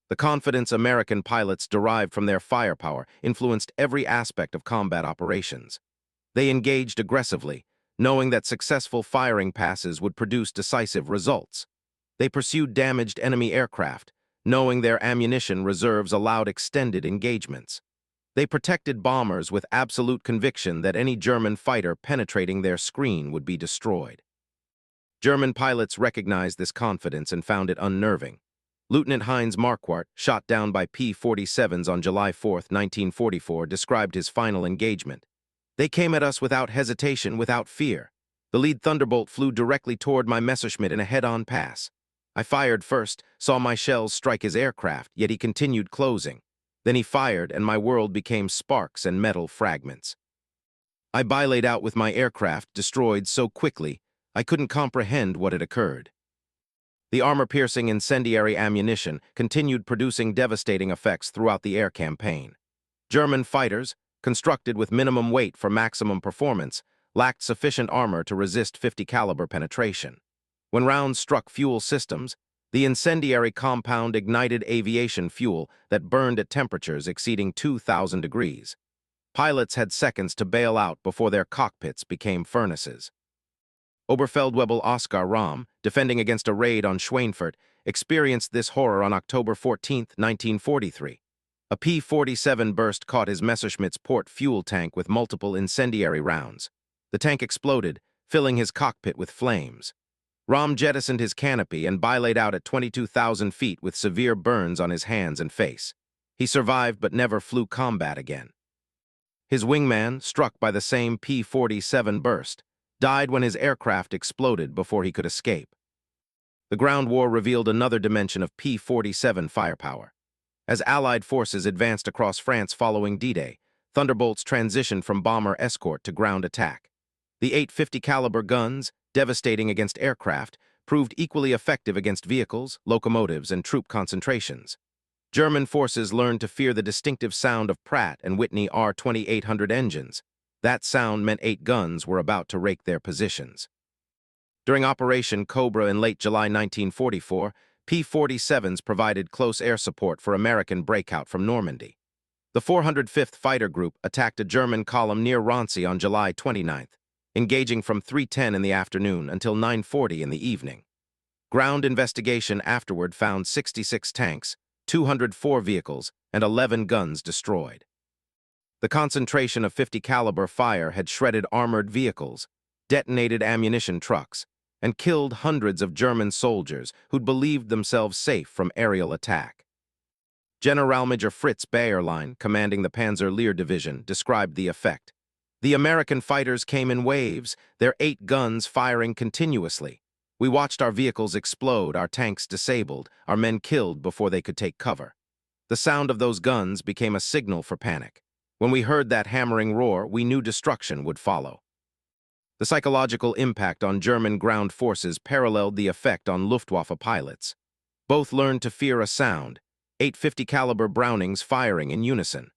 The confidence American pilots derived from their firepower influenced every aspect of combat operations. They engaged aggressively, knowing that successful firing passes would produce decisive results. They pursued damaged enemy aircraft, knowing their ammunition reserves allowed extended engagements. They protected bombers with absolute conviction that any German fighter penetrating their screen would be destroyed. German pilots recognized this confidence and found it unnerving. Lieutenant Heinz Marquardt, shot down by P-47's on July 4, 1944, described his final engagement. "They came at us without hesitation, without fear. The lead Thunderbolt flew directly toward my Messerschmitt in a head-on pass. I fired first, saw my shells strike his aircraft, yet he continued closing. Then he fired, and my world became sparks and metal fragments. I bilayed out with my aircraft, destroyed so quickly, I couldn't comprehend what had occurred. The armor-piercing incendiary ammunition continued producing devastating effects throughout the air campaign. German fighters, constructed with minimum weight for maximum performance, lacked sufficient armor to resist 50 caliber penetration. When rounds struck fuel systems, the incendiary compound ignited aviation fuel that burned at temperatures exceeding 2,000 degrees. Pilots had seconds to bail out before their cockpits became furnaces. Oberfeldwebel Oskar Rahm, defending against a raid on Schweinfurt, experienced this horror on October 14, 1943. A P-47 burst caught his Messerschmitt's port fuel tank with multiple incendiary rounds. The tank exploded, filling his cockpit with flames. Rahm jettisoned his canopy and bilayed out at 22,000 feet with severe burns on his hands and face. He survived but never flew combat again. His wingman, struck by the same P-47 burst, died when his aircraft exploded before he could escape. The ground war revealed another dimension of P-47 firepower. As Allied forces advanced across France following D-Day, Thunderbolts transitioned from bomber escort to ground attack. The 850 caliber guns, devastating against aircraft, proved equally effective against vehicles, locomotives, and troop concentrations. German forces learned to fear the distinctive sound of Pratt and Whitney R-2800 engines. That sound meant 8 guns were about to rake their positions. During Operation Cobra in late July 1944, P-47's provided close air support for American breakout from Normandy. The 405th Fighter Group attacked a German column near Rancy on July 29, engaging from 3:10 in the afternoon until 9:40 in the evening. Ground investigation afterward found 66 tanks, 204 vehicles, and 11 guns destroyed. The concentration of 50 caliber fire had shredded armored vehicles, detonated ammunition trucks, and killed hundreds of German soldiers who'd believed themselves safe from aerial attack. Generalmajor Fritz Bayerlein, commanding the Panzer Lehr Division, described the effect. The American fighters came in waves, their 8 guns firing continuously. We watched our vehicles explode, our tanks disabled, our men killed before they could take cover. The sound of those guns became a signal for panic. When we heard that hammering roar, we knew destruction would follow. The psychological impact on German ground forces paralleled the effect on Luftwaffe pilots. Both learned to fear a sound, 850 caliber Brownings firing in unison.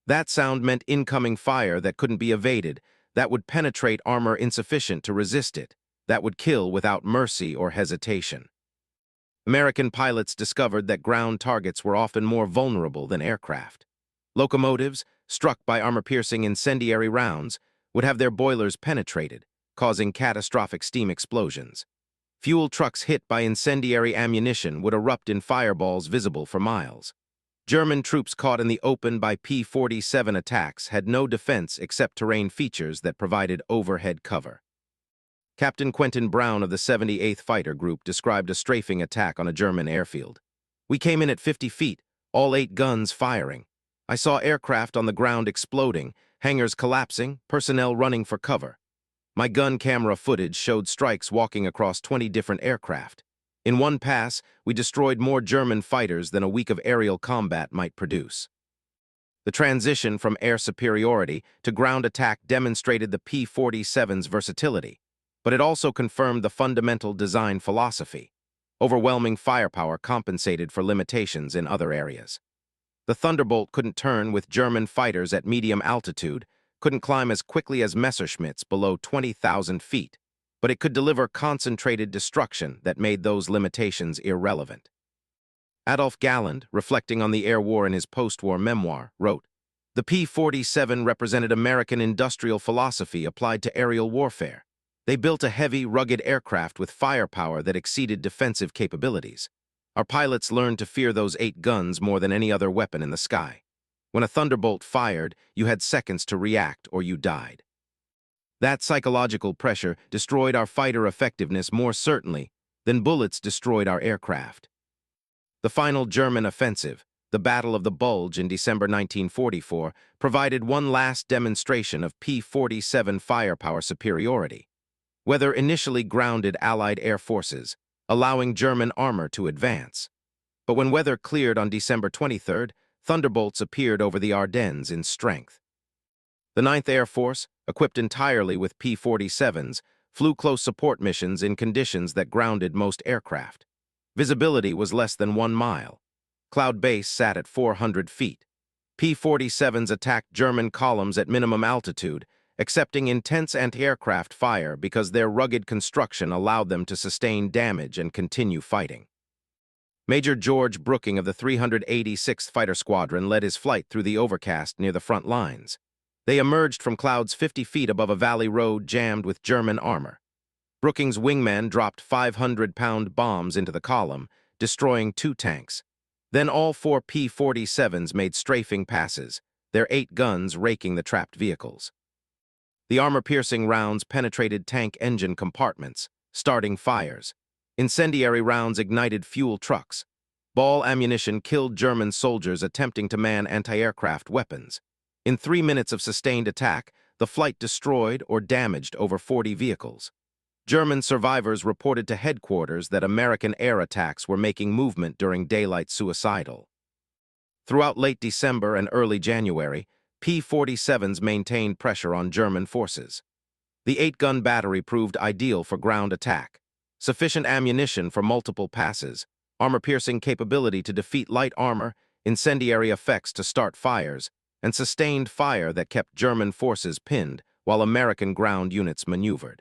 That sound meant incoming fire that couldn't be evaded, that would penetrate armor insufficient to resist it, that would kill without mercy or hesitation. American pilots discovered that ground targets were often more vulnerable than aircraft. Locomotives, struck by armor-piercing incendiary rounds, would have their boilers penetrated, causing catastrophic steam explosions. Fuel trucks hit by incendiary ammunition would erupt in fireballs visible for miles. German troops caught in the open by P-47 attacks had no defense except terrain features that provided overhead cover. Captain Quentin Brown of the 78th Fighter Group described a strafing attack on a German airfield. We came in at 50 feet, all 8 guns firing. I saw aircraft on the ground exploding, hangars collapsing, personnel running for cover. My gun camera footage showed strikes walking across 20 different aircraft. In one pass, we destroyed more German fighters than a week of aerial combat might produce. The transition from air superiority to ground attack demonstrated the P-47's versatility, but it also confirmed the fundamental design philosophy. Overwhelming firepower compensated for limitations in other areas. The Thunderbolt couldn't turn with German fighters at medium altitude, couldn't climb as quickly as Messerschmitts below 20,000 feet, but it could deliver concentrated destruction that made those limitations irrelevant. Adolf Galland, reflecting on the air war in his post-war memoir, wrote, "The P-47 represented American industrial philosophy applied to aerial warfare. They built a heavy, rugged aircraft with firepower that exceeded defensive capabilities. Our pilots learned to fear those 8 guns more than any other weapon in the sky. When a Thunderbolt fired, you had seconds to react or you died." That psychological pressure destroyed our fighter effectiveness more certainly than bullets destroyed our aircraft. The final German offensive, the Battle of the Bulge in December 1944, provided one last demonstration of P-47 firepower superiority. Whether initially grounded Allied air forces, allowing German armor to advance. But when weather cleared on December 23rd, Thunderbolts appeared over the Ardennes in strength. The 9th Air Force, equipped entirely with P-47's, flew close support missions in conditions that grounded most aircraft. Visibility was less than 1 mile. Cloud Base sat at 400 feet. P-47's attacked German columns at minimum altitude, accepting intense anti-aircraft fire because their rugged construction allowed them to sustain damage and continue fighting. Major George Brooking of the 386th Fighter Squadron led his flight through the overcast near the front lines. They emerged from clouds 50 feet above a valley road jammed with German armor. Brooking's wingman dropped 500-pound bombs into the column, destroying 2 tanks. Then all 4 P-47's made strafing passes, their 8 guns raking the trapped vehicles. The armor-piercing rounds penetrated tank engine compartments, starting fires. Incendiary rounds ignited fuel trucks. Ball ammunition killed German soldiers attempting to man anti-aircraft weapons. In 3 minutes of sustained attack, the flight destroyed or damaged over 40 vehicles. German survivors reported to headquarters that American air attacks were making movement during daylight suicidal. Throughout late December and early January, P-47's maintained pressure on German forces. The 8-gun battery proved ideal for ground attack. Sufficient ammunition for multiple passes, armor-piercing capability to defeat light armor, incendiary effects to start fires, and sustained fire that kept German forces pinned while American ground units maneuvered.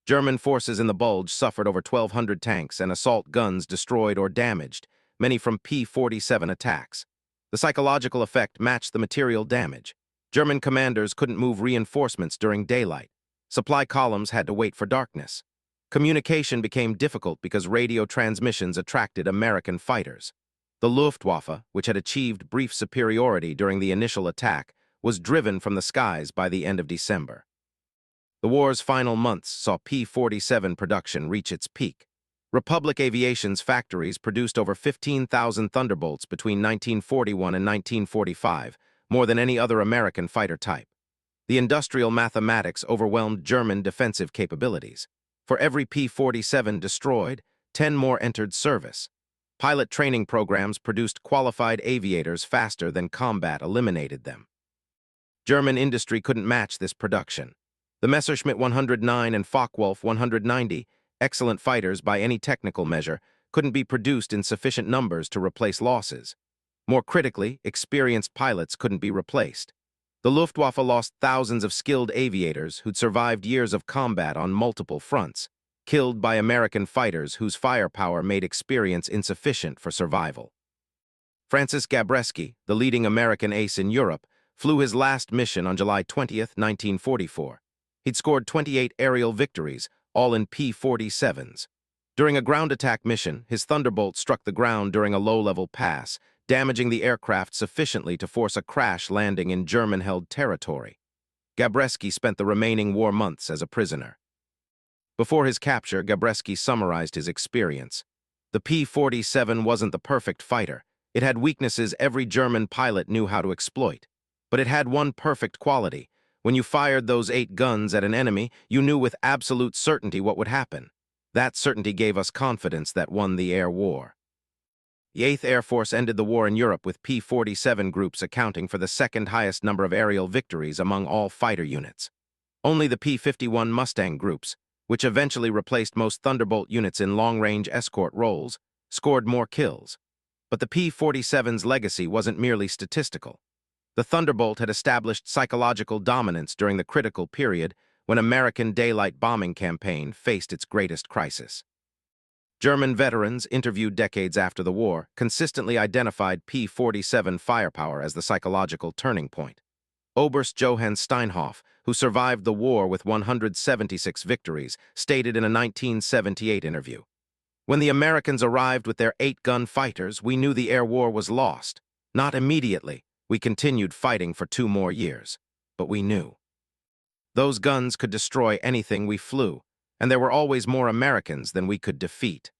German forces in the Bulge suffered over 1,200 tanks and assault guns destroyed or damaged, many from P-47 attacks. The psychological effect matched the material damage. German commanders couldn't move reinforcements during daylight. Supply columns had to wait for darkness. Communication became difficult because radio transmissions attracted American fighters. The Luftwaffe, which had achieved brief superiority during the initial attack, was driven from the skies by the end of December. The war's final months saw P-47 production reach its peak. Republic Aviation's factories produced over 15,000 Thunderbolts between 1941 and 1945, more than any other American fighter type. The industrial mathematics overwhelmed German defensive capabilities. For every P-47 destroyed, 10 more entered service. Pilot training programs produced qualified aviators faster than combat eliminated them. German industry couldn't match this production. The Messerschmitt 109 and Focke-Wulf 190, excellent fighters by any technical measure, couldn't be produced in sufficient numbers to replace losses. More critically, experienced pilots couldn't be replaced. The Luftwaffe lost thousands of skilled aviators who'd survived years of combat on multiple fronts, killed by American fighters whose firepower made experience insufficient for survival. Francis Gabreski, the leading American ace in Europe, flew his last mission on July 20, 1944. He'd scored 28 aerial victories, all in P-47's. During a ground attack mission, his Thunderbolt struck the ground during a low-level pass, damaging the aircraft sufficiently to force a crash landing in German-held territory. Gabreski spent the remaining war months as a prisoner. Before his capture, Gabreski summarized his experience. The P-47 wasn't the perfect fighter. It had weaknesses every German pilot knew how to exploit. But it had one perfect quality. When you fired those 8 guns at an enemy, you knew with absolute certainty what would happen. That certainty gave us confidence that won the air war. The 8th Air Force ended the war in Europe with P-47 groups accounting for the second highest number of aerial victories among all fighter units. Only the P-51 Mustang groups, which eventually replaced most Thunderbolt units in long-range escort roles, scored more kills. But the P-47's legacy wasn't merely statistical. The Thunderbolt had established psychological dominance during the critical period when American daylight bombing campaign faced its greatest crisis. German veterans, interviewed decades after the war, consistently identified P-47 firepower as the psychological turning point. Oberst Johann Steinhoff, who survived the war with 176 victories, stated in a 1978 interview, "When the Americans arrived with their 8-gun fighters, we knew the air war was lost. Not immediately. We continued fighting for 2 more years. But we knew. Those guns could destroy anything we flew, and there were always more Americans than we could defeat."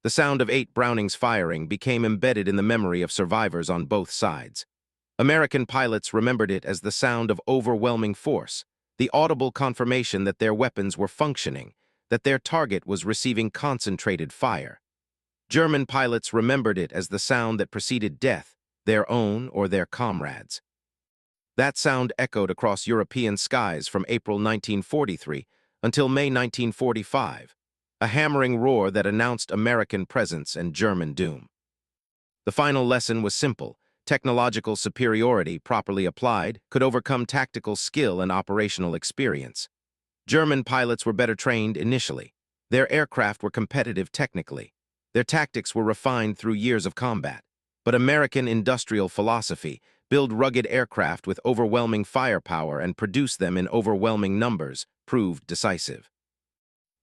The sound of 8 Brownings firing became embedded in the memory of survivors on both sides. American pilots remembered it as the sound of overwhelming force, the audible confirmation that their weapons were functioning, that their target was receiving concentrated fire. German pilots remembered it as the sound that preceded death, their own or their comrades'. That sound echoed across European skies from April 1943 until May 1945, a hammering roar that announced American presence and German doom. The final lesson was simple. Technological superiority, properly applied, could overcome tactical skill and operational experience. German pilots were better trained initially. Their aircraft were competitive technically. Their tactics were refined through years of combat. But American industrial philosophy, build rugged aircraft with overwhelming firepower and produce them in overwhelming numbers, proved decisive.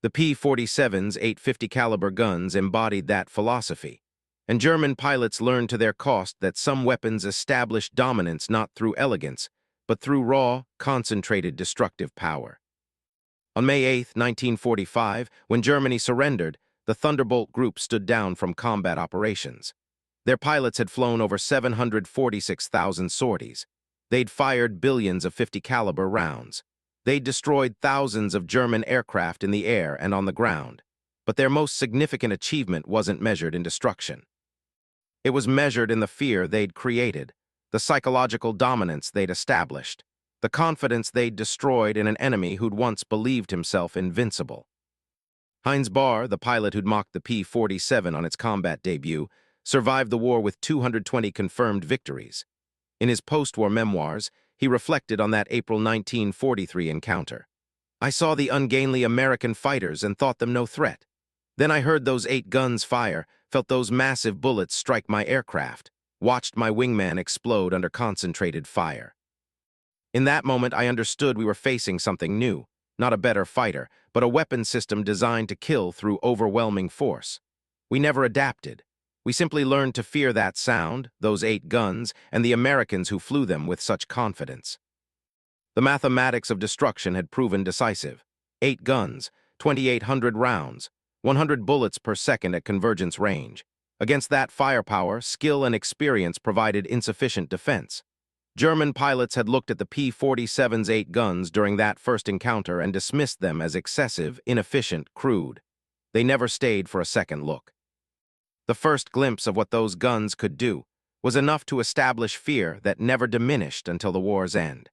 The P-47's 850 caliber guns embodied that philosophy, and German pilots learned to their cost that some weapons established dominance not through elegance, but through raw, concentrated destructive power. On May 8, 1945, when Germany surrendered, the Thunderbolt group stood down from combat operations. Their pilots had flown over 746,000 sorties. They'd fired billions of 50 caliber rounds. They'd destroyed thousands of German aircraft in the air and on the ground. But their most significant achievement wasn't measured in destruction. It was measured in the fear they'd created, the psychological dominance they'd established, the confidence they'd destroyed in an enemy who'd once believed himself invincible. Heinz Bahr, the pilot who'd mocked the P-47 on its combat debut, survived the war with 220 confirmed victories. In his post-war memoirs, he reflected on that April 1943 encounter. "I saw the ungainly American fighters and thought them no threat. Then I heard those 8 guns fire, felt those massive bullets strike my aircraft, watched my wingman explode under concentrated fire. In that moment, I understood we were facing something new, not a better fighter, but a weapon system designed to kill through overwhelming force. We never adapted. We simply learned to fear that sound, those 8 guns, and the Americans who flew them with such confidence." The mathematics of destruction had proven decisive. 8 guns, 2,800 rounds, 100 bullets per second at convergence range. Against that firepower, skill and experience provided insufficient defense. German pilots had looked at the P-47's 8 guns during that first encounter and dismissed them as excessive, inefficient, crude. They never stayed for a second look. The first glimpse of what those guns could do was enough to establish fear that never diminished until the war's end.